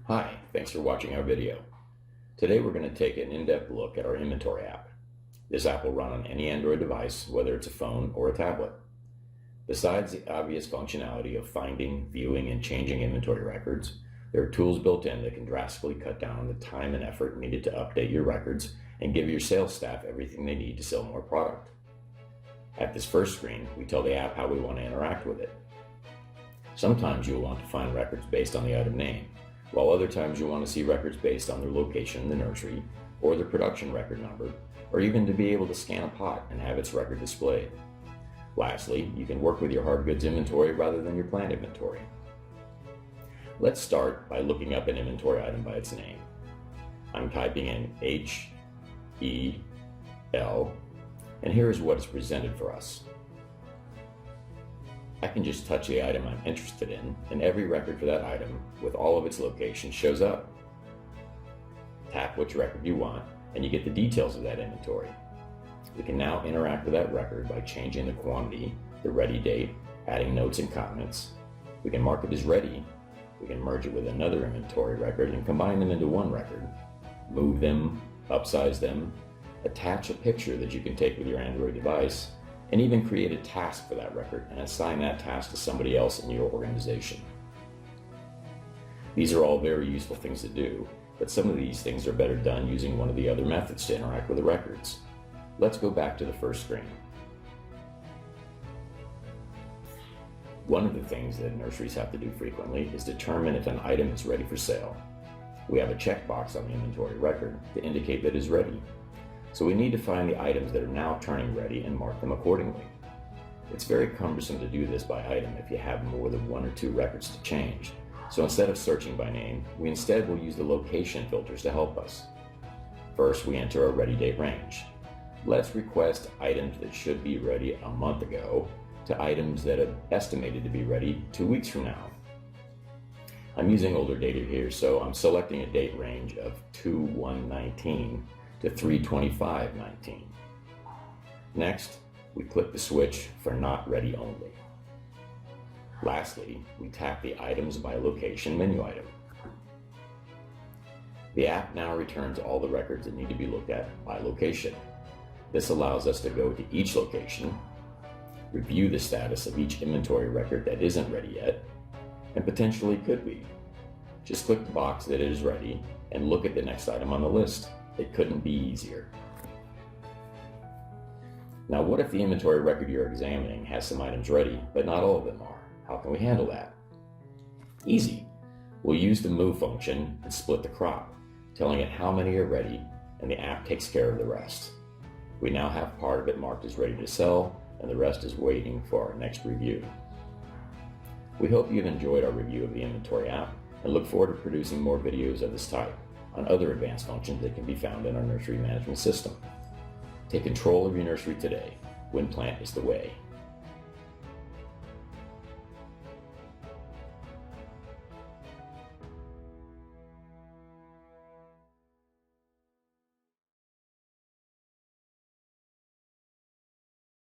Hi, thanks for watching our video. Today we're going to take an in-depth look at our inventory app. This app will run on any Android device, whether it's a phone or a tablet. Besides the obvious functionality of finding, viewing, and changing inventory records, there are tools built in that can drastically cut down on the time and effort needed to update your records and give your sales staff everything they need to sell more product. At this first screen, we tell the app how we want to interact with it. Sometimes you'll want to find records based on the item name, while other times you'll want to see records based on their location in the nursery, or their production record number, or even to be able to scan a pot and have its record displayed. Lastly, you can work with your hard goods inventory rather than your plant inventory. Let's start by looking up an inventory item by its name. I'm typing in H-E-L, and here is what is presented for us. I can just touch the item I'm interested in, and every record for that item with all of its locations shows up. Tap which record you want, and you get the details of that inventory. We can now interact with that record by changing the quantity, the ready date, adding notes and comments. We can mark it as ready. We can merge it with another inventory record and combine them into one record, move them, upsize them, attach a picture that you can take with your Android device, and even create a task for that record and assign that task to somebody else in your organization. These are all very useful things to do, but some of these things are better done using one of the other methods to interact with the records. Let's go back to the first screen. One of the things that nurseries have to do frequently is determine if an item is ready for sale. We have a checkbox on the inventory record to indicate that it is ready. So we need to find the items that are now turning ready and mark them accordingly. It's very cumbersome to do this by item if you have more than one or two records to change. So instead of searching by name, we instead will use the location filters to help us. First, we enter our ready date range. Let's request items that should be ready a month ago to items that are estimated to be ready 2 weeks from now. I'm using older data here, so I'm selecting a date range of 2/1/19 to 3/25/19. Next, we click the switch for not ready only. Lastly, we tap the items by location menu item. The app now returns all the records that need to be looked at by location. This allows us to go to each location, review the status of each inventory record that isn't ready yet, and potentially could be. Just click the box that it is ready and look at the next item on the list. It couldn't be easier. Now, what if the inventory record you're examining has some items ready, but not all of them are? How can we handle that? Easy. We'll use the move function and split the crop, telling it how many are ready, and the app takes care of the rest. We now have part of it marked as ready to sell, and the rest is waiting for our next review. We hope you've enjoyed our review of the inventory app and look forward to producing more videos of this type on other advanced functions that can be found in our nursery management system. Take control of your nursery today. Winplant is the way.